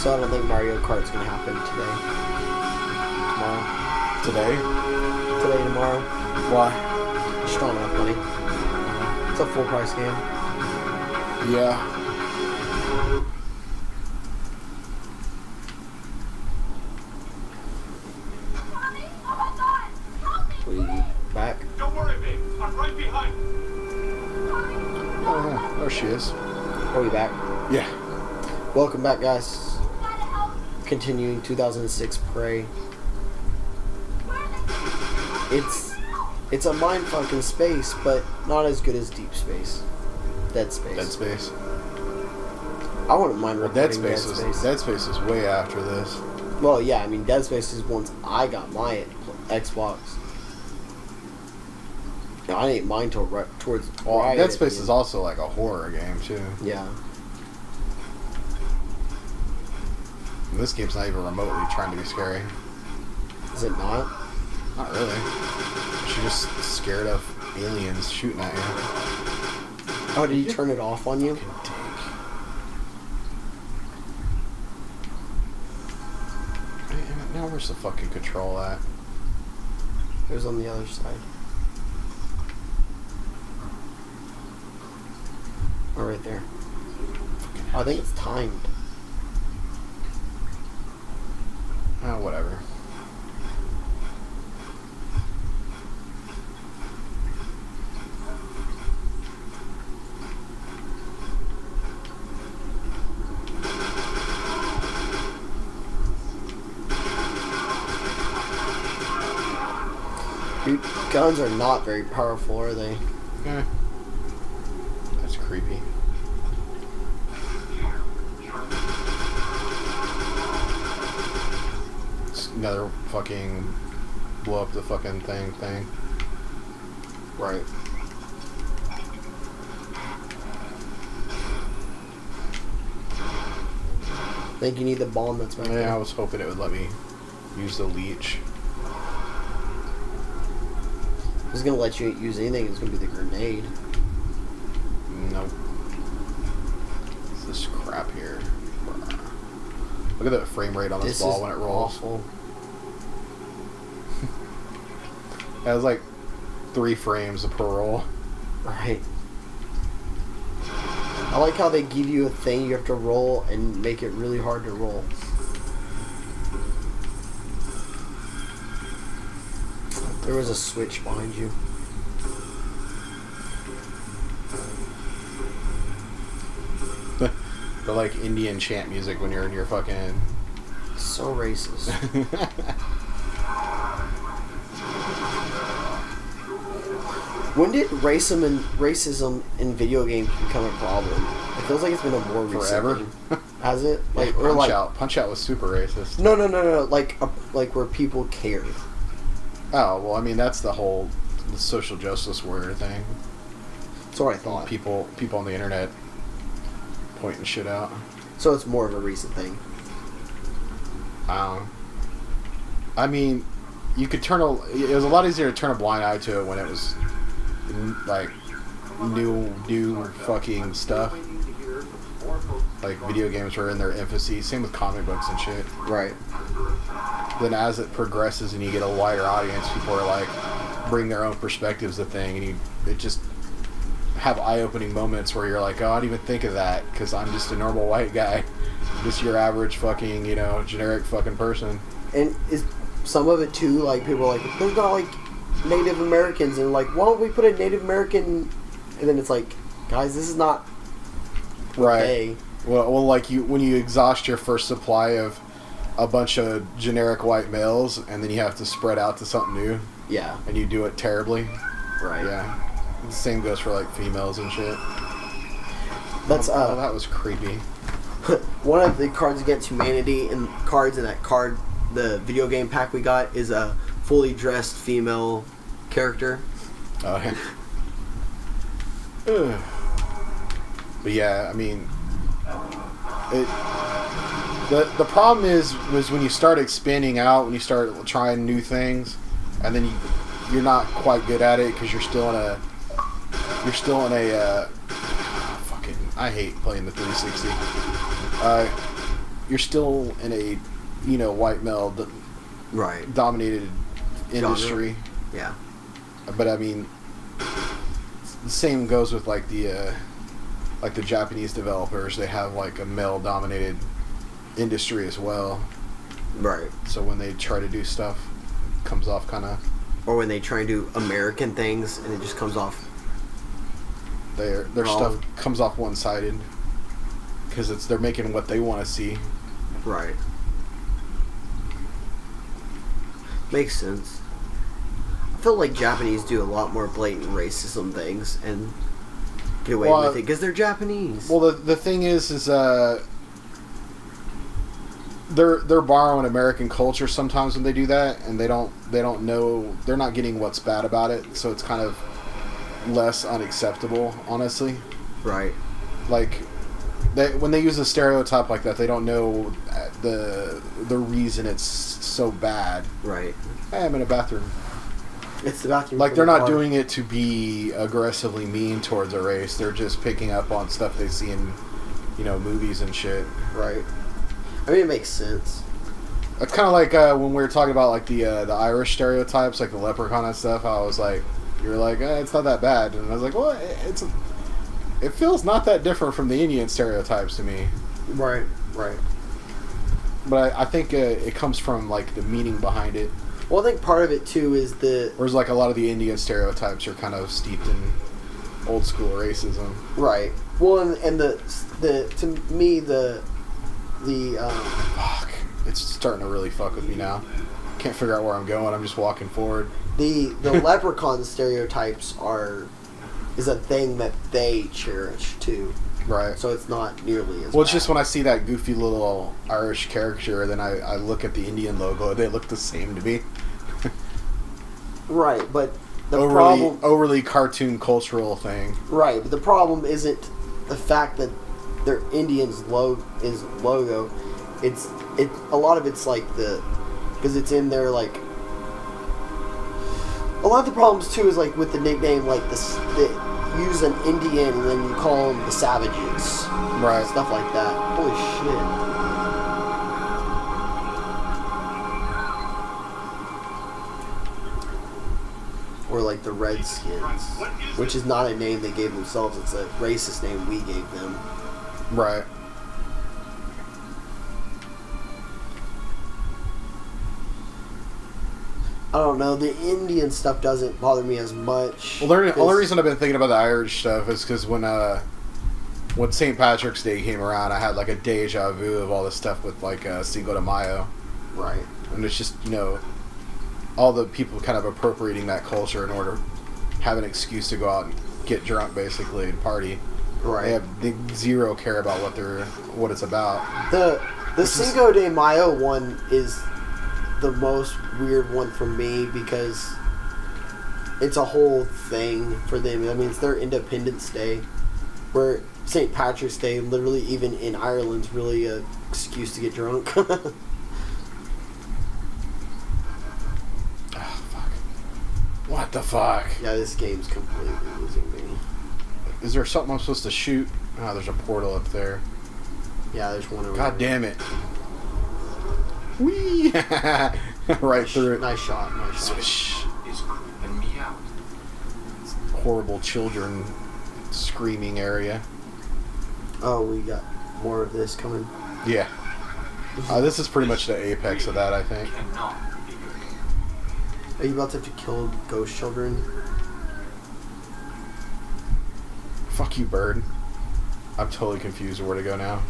So I don't think Mario Kart's gonna happen today. Tomorrow. Today? Tomorrow. Why? Strong enough money. It's a full price game. Yeah. We back? Don't worry, babe. I'm right behind. Oh, there she is. Are we back? Yeah. Welcome back, guys. Continuing 2006 Prey. It's a mind fucking space, but not as good as Deep Space. Dead Space. Dead Space. I wouldn't mind recording Dead Space is way after this. Well, yeah, I mean, Dead Space is once I got my Xbox. No, I didn't mind towards. Well, right Dead Space is also like a horror game too. Yeah. And this game's not even remotely trying to be scary. Is it not? Not really. You're just scared of aliens shooting at you. Oh, did he turn it off on you? Fucking dick. Now where's the fucking control at? It was on the other side. Oh, right there. I think it's timed. Oh, whatever. Dude, guns are not very powerful, are they? Eh. That's creepy. It's another fucking blow up the fucking thing. Right. I think you need the bomb that's back Yeah, I there. was hoping it would let me use the leech. If it's gonna let you use anything, it's gonna be the grenade. Nope. What's this crap here? Look at the frame rate on this ball when it rolls. Awful. It has like 3 frames per roll. Right. I like how they give you a thing you have to roll and make it really hard to roll. There was a switch behind you. The like Indian chant music when you're in your fucking... So racist. When did racism in video games become a problem? It feels like it's been a more recent Forever. thing. Has it? Like, or Punch like Out. Punch Out was super racist. no. Like where people cared. Oh, well, I mean, that's the whole social justice warrior thing. That's what I thought. People on the internet pointing shit out. So it's more of a recent thing. I mean, you could it was a lot easier to turn a blind eye to it when it was like new fucking stuff. Like video games were in their infancy. Same with comic books and shit. Right. Then as it progresses and you get a wider audience, people are like bring their own perspectives to thing, and it just have eye-opening moments where you're like, oh, I didn't even think of that because I'm just a normal white guy, just your average fucking generic fucking person. And is some of it too, like, people are like, there's not, like, Native Americans, and like, why don't we put a Native American, and then it's like, guys, this is not okay. Right. Well, like, when you exhaust your first supply of a bunch of generic white males, and then you have to spread out to something new, Yeah. and you do it terribly. Right. Yeah. The same goes for, like, females and shit. That's, Oh, that was creepy. one of the Cards Against Humanity and cards in that card, the video game pack we got, is a fully dressed female character. Oh, yeah. Ugh. But yeah, I mean, the problem was when you start expanding out, when you start trying new things, and then you're not quite good at it because you're still in a fucking, I hate playing the 360. you're still in a, you know, white male Right. dominated industry. Yeah. But I mean, the same goes with like the Japanese developers. They have like a male dominated industry as well. Right. So when they try to do stuff, it comes off kind of. Or when they try and do American things and it just comes off. Their Wrong. stuff comes off one sided because they're making what they want to see. Right. Makes sense. I feel like Japanese do a lot more blatant racism things and get away with it because they're Japanese. Well, the thing is they're borrowing American culture sometimes when they do that, and they don't know, they're not getting what's bad about it, so it's kind of less unacceptable, honestly. Right. Like when they use a stereotype like that, they don't know the reason it's so bad. Right. Hey, I'm in a bathroom. It's the bathroom. Like, for they're the not car. doing it to be aggressively mean towards a race. They're just picking up on stuff they see in, you know, movies and shit. Right. I mean, it makes sense. It's kind of like when we were talking about like the Irish stereotypes, like the leprechaun and stuff. I was like, you're like, it's not that bad, and I was like, well, it feels not that different from the Indian stereotypes to me. Right. Right. But I think it comes from like the meaning behind it. Well, I think part of it too is Whereas like a lot of the Indian stereotypes are kind of steeped in old school racism. right. Well, and the to me the Fuck. It's starting to really fuck with me now. Can't figure out where I'm going. I'm just walking forward. the leprechaun stereotypes is a thing that they cherish too. Right. So it's not nearly as Well, it's bad. just when I see that goofy little Irish caricature, then I look at the Indian logo. They look the same to me. Right, but the problem overly cartoon cultural thing. right, but the problem isn't the fact that their Indians logo. It's a lot of it's like because it's in there like a lot of the problems too is like with the nickname like this use an Indian and then you call them the Savages. Right. Stuff like that. Holy shit. Or like the Redskins, which is not a name they gave themselves. It's a racist name we gave them. Right. I don't know. The Indian stuff doesn't bother me as much. Well, the only reason I've been thinking about the Irish stuff is because when St. Patrick's Day came around, I had like a deja vu of all this stuff with like Cinco de Mayo. Right. And it's just, you know, all the people kind of appropriating that culture in order to have an excuse to go out and get drunk, basically, and party. Right. They zero care about what it's about. The Cinco de Mayo one is the most weird one for me because it's a whole thing for them. I mean, it's their Independence Day, where St. Patrick's Day, literally even in Ireland, is really an excuse to get drunk. What the fuck? Yeah, this game's completely losing me. Is there something I'm supposed to shoot? Oh, there's a portal up there. Yeah, there's one over God there. damn it. Whee! Right through it. Nice shot, nice shot. Swish. Is creeping me out. Horrible children screaming area. Oh, we got more of this coming. Yeah. This is pretty much the apex of that, I think. Cannot be good. Are you about to have to kill ghost children? Fuck you, bird. I'm totally confused of where to go now.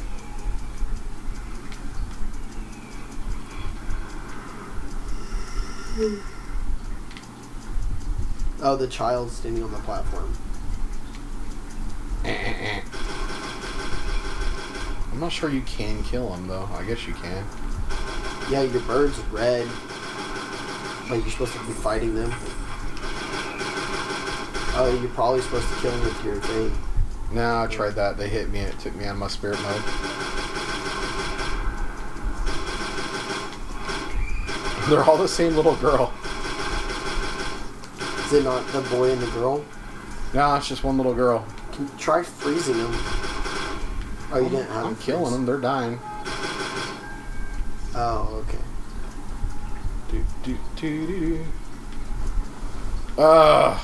Oh, the child standing on the platform. I'm not sure you can kill him, though. I guess you can. Yeah, your bird's red. Like, you're supposed to be fighting them. Oh, you're probably supposed to kill them with your thing. No, I tried that. They hit me and it took me out of my spirit mode. They're all the same little girl. Is it not the boy and the girl? No, it's just one little girl. Try freezing them. Oh, you didn't have I'm them killing freeze. them. They're dying. Oh, okay. Do, do, do, do, do. Ugh.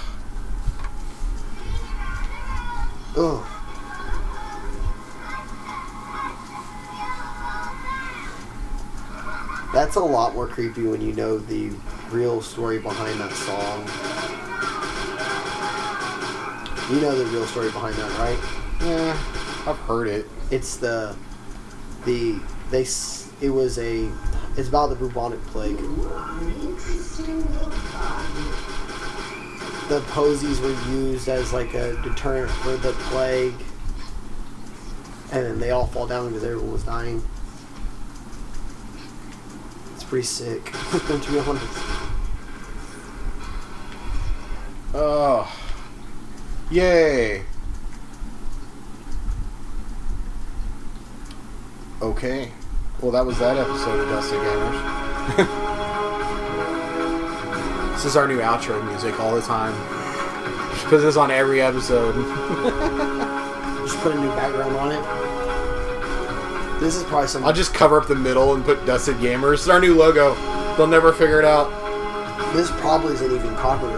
Ugh. That's a lot more creepy when you know the real story behind that song. You know the real story behind that, right? Yeah, I've heard it. It's it's about the bubonic plague. The posies were used as like a deterrent for the plague, and then they all fall down because everyone was dying. It's pretty sick, to be honest. Oh, yay. Okay. Well, that was that episode of Dusty Gamers. This is our new outro music all the time. Just put this on every episode. Just put a new background on it. This is probably some. I'll just cover up the middle and put Dusted Gamers. It's our new logo. They'll never figure it out. This probably isn't even copyright.